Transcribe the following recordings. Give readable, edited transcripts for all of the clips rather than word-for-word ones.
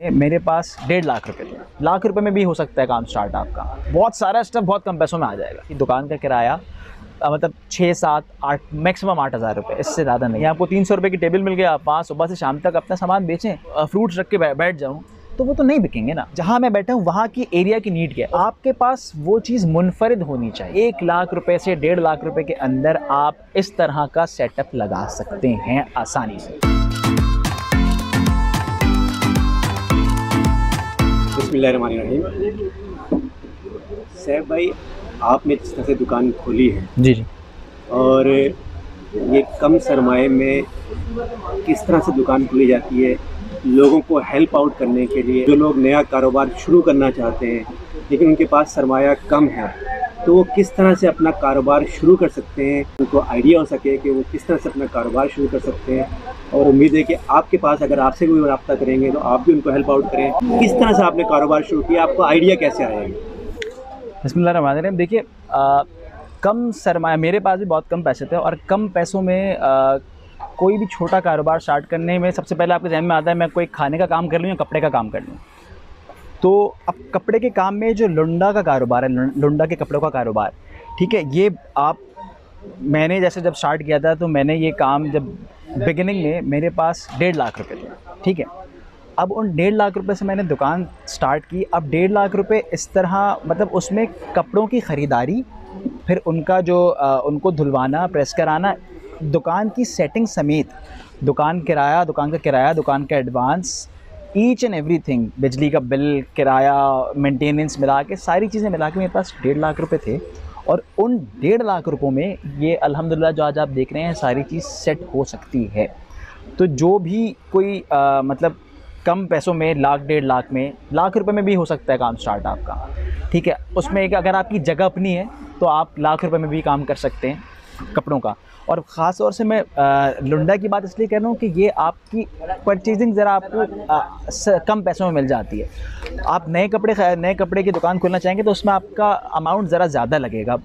मेरे पास 1.5 लाख रुपए थे। लाख रुपए में भी हो सकता है काम स्टार्ट आपका। बहुत सारा स्टफ बहुत कम पैसों में आ जाएगा। दुकान का किराया मतलब 6, 7, 8 मैक्सिमम 8,000 रुपए, इससे ज़्यादा नहीं। आपको 300 रुपये की टेबल मिल गया, आप वहाँ सुबह से शाम तक अपना सामान बेचें, फ्रूट्स रख के बैठ जाऊँ तो वो तो नहीं बिकेंगे ना। जहाँ मैं बैठा हूँ वहाँ की एरिया की नीड क्या है, आपके पास वो चीज़ मुनफरिद होनी चाहिए। 1 लाख रुपए से 1.5 लाख रुपए के अंदर आप इस तरह का सेटअप लगा सकते हैं आसानी से। बिस्मिल्लाहिर्रहमानिर्रहीम। सैफ भाई, आपने जिस तरह से दुकान खोली है जी जी। और ये कम सरमाए में किस तरह से दुकान खोली जाती है, लोगों को हेल्प आउट करने के लिए, जो लोग नया कारोबार शुरू करना चाहते हैं लेकिन उनके पास सरमाया कम है, तो वो किस तरह से अपना कारोबार शुरू कर सकते हैं, उनको आइडिया हो सके कि वो किस तरह से अपना कारोबार शुरू कर सकते हैं। और उम्मीद है कि आपके पास अगर आपसे कोई रब्ता करेंगे तो आप भी उनको हेल्प आउट करें। किस तरह से आपने कारोबार शुरू किया, आपको आइडिया कैसे आएगा? बिस्मिल्लाहिर्रहमानिर्रहीम। देखिए, कम सरमाया, मेरे पास भी बहुत कम पैसे थे और कम पैसों में कोई भी छोटा कारोबार स्टार्ट करने में सबसे पहले आपके जहन में आता है मैं कोई खाने का काम कर लूँ या कपड़े का काम कर लूँ। तो अब कपड़े के काम में जो लुंडा का कारोबार है, लुंडा के कपड़ों का कारोबार, ठीक है, ये मैंने जैसे जब स्टार्ट किया था तो मैंने ये काम जब बिगिनिंग में मेरे पास 1.5 लाख रुपए थे, ठीक है। अब उन 1.5 लाख रुपए से मैंने दुकान स्टार्ट की। अब 1.5 लाख रुपए इस तरह, मतलब उसमें कपड़ों की ख़रीदारी, फिर उनका जो उनको धुलवाना, प्रेस कराना, दुकान की सेटिंग समेत, दुकान का किराया, दुकान का एडवांस, ईच एंड एवरीथिंग, बिजली का बिल, किराया, मेंटेनेंस मिला के, सारी चीज़ें मिला के मेरे पास 1.5 लाख रुपए थे। और उन 1.5 लाख रुपयों में ये अल्हम्दुलिल्लाह जो आज आप देख रहे हैं सारी चीज़ सेट हो सकती है। तो जो भी कोई मतलब कम पैसों में, लाख 1.5 लाख में, लाख रुपए में भी हो सकता है काम स्टार्ट आपका, ठीक है। उसमें एक अगर आपकी जगह अपनी है तो आप लाख रुपए में भी काम कर सकते हैं कपड़ों का। और ख़ास तौर से मैं लुंडा की बात इसलिए कर रहा हूँ कि ये आपकी परचेजिंग ज़रा आपको कम पैसों में मिल जाती है। आप नए कपड़े की दुकान खोलना चाहेंगे तो उसमें आपका अमाउंट ज़रा ज़्यादा लगेगा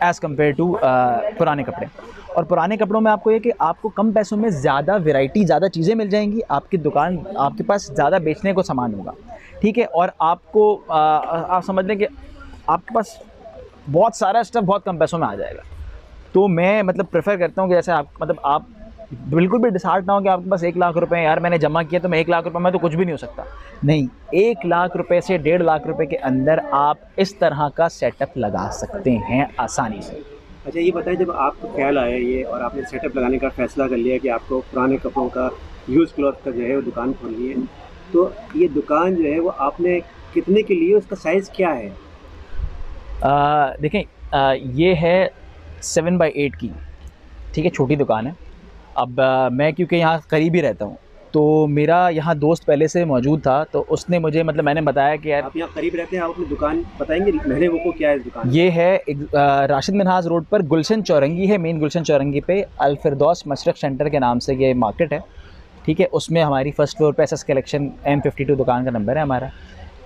एज़ कम्पेयर टू पुराने कपड़े। और पुराने कपड़ों में आपको ये कि आपको कम पैसों में ज़्यादा वैरायटी, ज़्यादा चीज़ें मिल जाएंगी, आपकी दुकान, आपके पास ज़्यादा बेचने को सामान होगा, ठीक है। और आपको आप समझ लें कि आपके पास बहुत सारा स्टफ़ बहुत कम पैसों में आ जाएगा। तो मैं मतलब प्रेफर करता हूँ कि जैसे आप बिल्कुल भी डिसहार्ट ना हो कि आपके पास 1 लाख रुपए हैं, यार मैंने जमा किया तो मैं 1 लाख रुपए में तो कुछ भी नहीं हो सकता। नहीं, 1 लाख रुपए से 1.5 लाख रुपए के अंदर आप इस तरह का सेटअप लगा सकते हैं आसानी से। अच्छा, ये बताएं, जब आपको ख्याल आया ये और आपने सेटअप लगाने का फ़ैसला कर लिया कि आपको पुराने कपड़ों का, यूज़ क्लॉथ का जो है वो दुकान खोलनी है, तो ये दुकान जो है वो आपने कितने के लिए, उसका साइज़ क्या है? देखें, ये है 7x8 की, ठीक है, छोटी दुकान है। अब मैं क्योंकि यहाँ करीब ही रहता हूँ तो मेरा यहाँ दोस्त पहले से मौजूद था, तो उसने मुझे, मतलब मैंने बताया कि यार आप यहाँ करीब रहते हैं, आप अपनी दुकान बताएंगे महले वो को क्या है दुकान? ये है एक राशिद मिनहाज रोड पर गुलशन चौरंगी है, मेन गुलशन चौरंगी पे अल फिरदौस मशरक सेंटर के नाम से ये मार्केट है, ठीक है। उसमें हमारी फ़र्स्ट फ्लोर पे एसएस कलेक्शन M52 दुकान का नंबर है हमारा,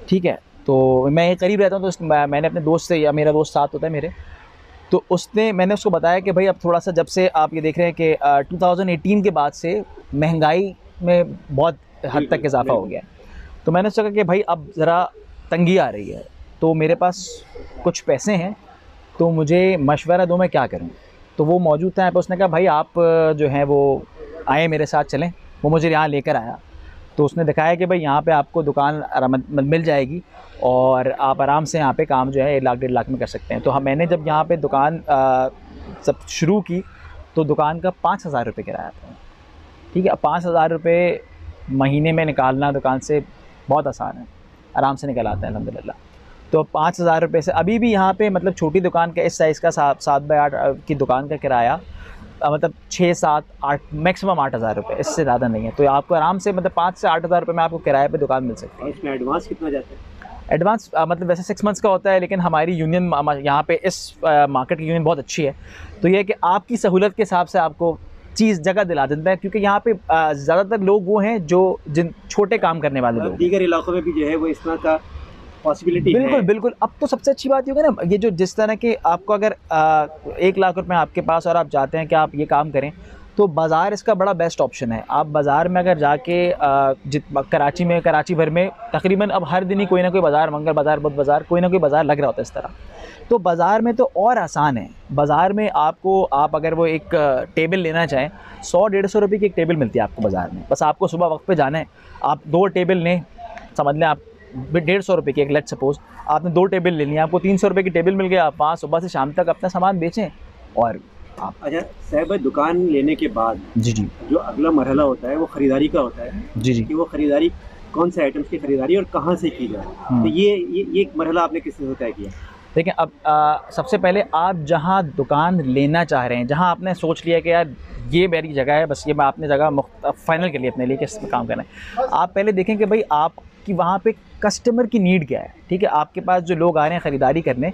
ठीक है। तो मैं ये करीब रहता हूँ तो मैंने अपने दोस्त से, या मेरा दोस्त साथ होता है मेरे, तो मैंने उसको बताया कि भाई अब थोड़ा सा, जब से आप ये देख रहे हैं कि 2018 के बाद से महंगाई में बहुत हद तक इजाफा हो गया है, तो मैंने सोचा कि भाई अब ज़रा तंगी आ रही है, तो मेरे पास कुछ पैसे हैं, तो मुझे मशवरा दो मैं क्या करूं। तो वो मौजूद था यहाँ पर, उसने कहा भाई आप जो हैं वो आए मेरे साथ चलें। वो मुझे यहाँ लेकर आया, तो उसने दिखाया कि भाई यहाँ पे आपको दुकान मिल जाएगी और आप आराम से यहाँ पे काम जो है 1 लाख 1.5 लाख में कर सकते हैं। तो मैंने जब यहाँ पे दुकान सब शुरू की तो दुकान का 5,000 रुपये किराया था, ठीक है। 5,000 रुपये महीने में निकालना दुकान से बहुत आसान है, आराम से निकल आता है अल्हम्दुलिल्लाह। तो 5,000 रुपये से अभी भी यहाँ पे, मतलब छोटी दुकान का इस साइज़ का 7x8 की दुकान का किराया मतलब 6, 7, 8 मैक्सिमम 8,000 रुपये, इससे ज़्यादा नहीं है। तो आपको आराम से मतलब 5 से 8,000 रुपये में आपको किराए पे दुकान मिल सकती है। और इसमें एडवांस कितना जाता है? एडवांस मतलब वैसे 6 मंथ्स का होता है, लेकिन हमारी यूनियन यहाँ पे इस मार्केट की यूनियन बहुत अच्छी है, तो ये है कि आपकी सहूलत के हिसाब से आपको चीज़ जगह दिला देता है, क्योंकि यहाँ पे ज़्यादातर लोग वो हैं जो जिन छोटे काम करने वाले लोग। दीगर इलाकों में भी जो है वो इस तरह का पॉसिबिलिटी है। बिल्कुल बिल्कुल। अब तो सबसे अच्छी बात ये होगी ना, ये जो जिस तरह के आपको अगर 1 लाख रुपए आपके पास और आप चाहते हैं कि आप ये काम करें, तो बाज़ार इसका बड़ा बेस्ट ऑप्शन है। आप बाज़ार में अगर जाके कराची भर में तकरीबन अब हर दिन ही कोई ना कोई बाज़ार, मंगल बाज़ार, बुध बाज़ार, कोई ना कोई बाज़ार लग रहा होता है इस तरह। तो बाज़ार में तो और आसान है। बाज़ार में आप अगर वो एक टेबल लेना चाहें, 100-150 रुपये की एक टेबल मिलती है आपको बाज़ार में। बस आपको सुबह वक्त पे जाना है, आप 2 टेबल लें, समझ लें आप 150 रुपये की एक, लेट्स सपोज़ आपने 2 टेबल ले ली, आपको 300 रुपये की टेबल मिल गया। आप वहाँ सुबह से शाम तक अपना सामान बेचें और आप। अच्छा साहब भाई, दुकान लेने के बाद जी जो अगला मरहला होता है वो ख़रीदारी का होता है जी कि वो ख़रीदारी कौन से आइटम्स की ख़रीदारी और कहाँ से की जाए। तो ये एक मरहला आपने किस तरह तय किया? देखिए, अब सबसे पहले आप जहाँ दुकान लेना चाह रहे हैं, जहाँ आपने सोच लिया कि यार ये मेरी जगह है, बस ये मैं अपनी जगह फाइनल कर लिया अपने लिए कि इसमें काम करना है, आप पहले देखें कि भाई आपकी वहाँ पे कस्टमर की नीड क्या है। ठीक है, आपके पास जो लोग आ रहे हैं ख़रीदारी करने,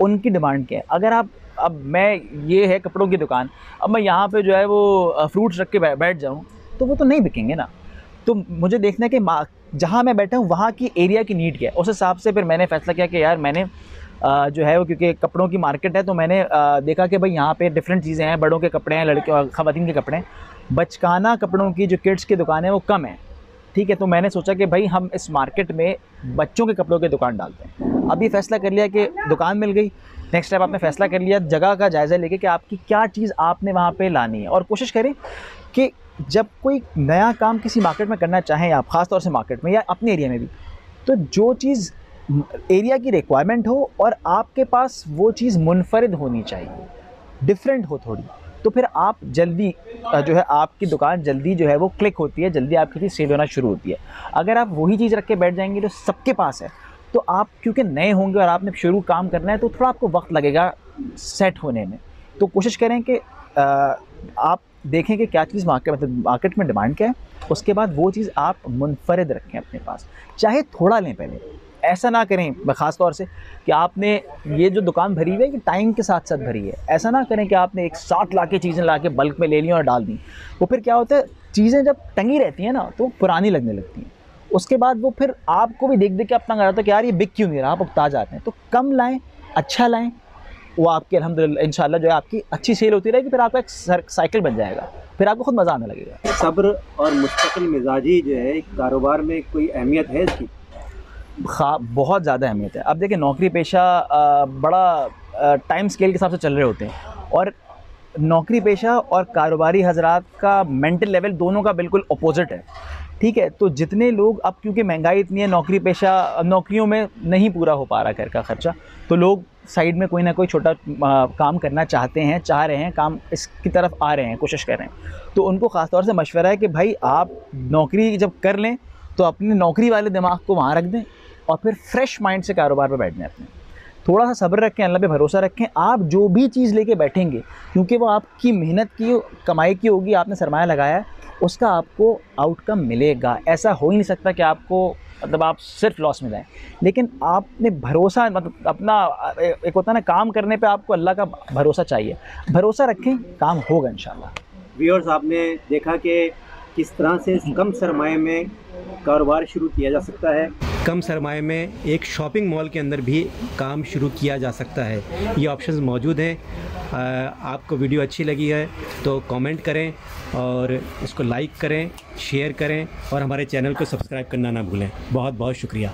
उनकी डिमांड क्या है। अगर अब मैं ये है कपड़ों की दुकान, अब मैं यहाँ पे जो है वो फ्रूट्स रख के बैठ जाऊँ तो वो तो नहीं बिकेंगे ना। तो मुझे देखना है कि जहाँ मैं बैठा हूँ वहाँ की एरिया की नीड क्या है। उस हिसाब से फिर मैंने फ़ैसला किया कि यार मैंने जो है वो, क्योंकि कपड़ों की मार्केट है, तो मैंने देखा कि भाई यहाँ पे डिफरेंट चीज़ें हैं, बड़ों के कपड़े हैं, लड़के और ख़वातीन के कपड़े हैं, बचकाना कपड़ों की जो किड्स की दुकान है वो कम है। ठीक है, तो मैंने सोचा कि भाई हम इस मार्केट में बच्चों के कपड़ों की दुकान डालते हैं। अभी फ़ैसला कर लिया कि दुकान मिल गई, नेक्स्ट स्टेप आपने फ़ैसला कर लिया जगह का जायज़ा लेके कि आपकी क्या चीज़ आपने वहाँ पे लानी है। और कोशिश करें कि जब कोई नया काम किसी मार्केट में करना चाहें आप, ख़ास तौर से मार्केट में या अपने एरिया में भी, तो जो चीज़ एरिया की रिक्वायरमेंट हो और आपके पास वो चीज़ मुनफरिद होनी चाहिए, डिफरेंट हो थोड़ी, तो फिर आप जल्दी जो है आपकी दुकान जल्दी जो है वो क्लिक होती है, जल्दी आपकी चीज़ सेल होना शुरू होती है। अगर आप वही चीज़ रख के बैठ जाएंगे जो सबके पास है, तो आप क्योंकि नए होंगे और आपने शुरू काम करना है, तो थोड़ा आपको वक्त लगेगा सेट होने में। तो कोशिश करें कि आप देखें कि क्या चीज़ मार्केट में डिमांड क्या है, उसके बाद वो चीज़ आप मुनफरिद रखें अपने पास, चाहे थोड़ा लें पहले। ऐसा ना करें ख़ास तौर से कि आपने ये जो दुकान भरी हुई है कि टाइम के साथ साथ भरी है, ऐसा ना करें कि आपने एक साथ ला के चीज़ें ला के बल्क में ले ली और डाल दी। वो फिर क्या होता है, चीज़ें जब टंगी रहती हैं ना तो पुरानी लगने लगती हैं, उसके बाद वो फिर आपको भी देख देख के अपना कर आता है कि यार ये बिक क्यों नहीं रहा, आप उकता जाते हैं। तो कम लाएँ, अच्छा लाएँ, वो आपकी अल्हम्दुलिल्लाह इंशाल्लाह जो है आपकी अच्छी सेल होती रहेगी, फिर आपका एक साइकिल बन जाएगा, फिर आपको खुद मज़ा आने लगेगा। सब्र और मुस्तकिल मिजाजी जो है कारोबार में कोई अहमियत है इसकी? बहुत ज़्यादा अहमियत है। अब देखिए, नौकरी पेशा बड़ा टाइम स्केल के हिसाब से चल रहे होते हैं, और नौकरी पेशा और कारोबारी हजरात का मेंटल लेवल दोनों का बिल्कुल अपोजिट है। ठीक है, तो जितने लोग, अब क्योंकि महंगाई इतनी है, नौकरियों में नहीं पूरा हो पा रहा घर का ख़र्चा, तो लोग साइड में कोई ना कोई छोटा काम करना चाह रहे हैं, काम इसकी तरफ आ रहे हैं, कोशिश कर रहे हैं। तो उनको ख़ास तौर से मशवरा है कि भाई आप नौकरी जब कर लें तो अपने नौकरी वाले दिमाग को वहाँ रख दें और फिर फ्रेश माइंड से कारोबार पर बैठ जाएं। अपने थोड़ा सा सब्र रखें, अल्लाह पे भरोसा रखें। आप जो भी चीज़ लेके बैठेंगे, क्योंकि वो आपकी मेहनत की कमाई की होगी, आपने सरमाया लगाया है, उसका आपको आउटकम मिलेगा। ऐसा हो ही नहीं सकता कि आपको आप सिर्फ लॉस में जाएं। लेकिन आपने भरोसा, अपना एक होता है ना, काम करने पे आपको अल्लाह का भरोसा चाहिए, भरोसा रखें, काम होगा इंशाल्लाह। व्यूअर्स, आपने देखा कि किस तरह से कम सरमाए में कारोबार शुरू किया जा सकता है। कम सरमाए में एक शॉपिंग मॉल के अंदर भी काम शुरू किया जा सकता है। ये ऑप्शंस मौजूद हैं। आपको वीडियो अच्छी लगी है तो कमेंट करें और इसको लाइक करें, शेयर करें और हमारे चैनल को सब्सक्राइब करना ना भूलें। बहुत बहुत शुक्रिया।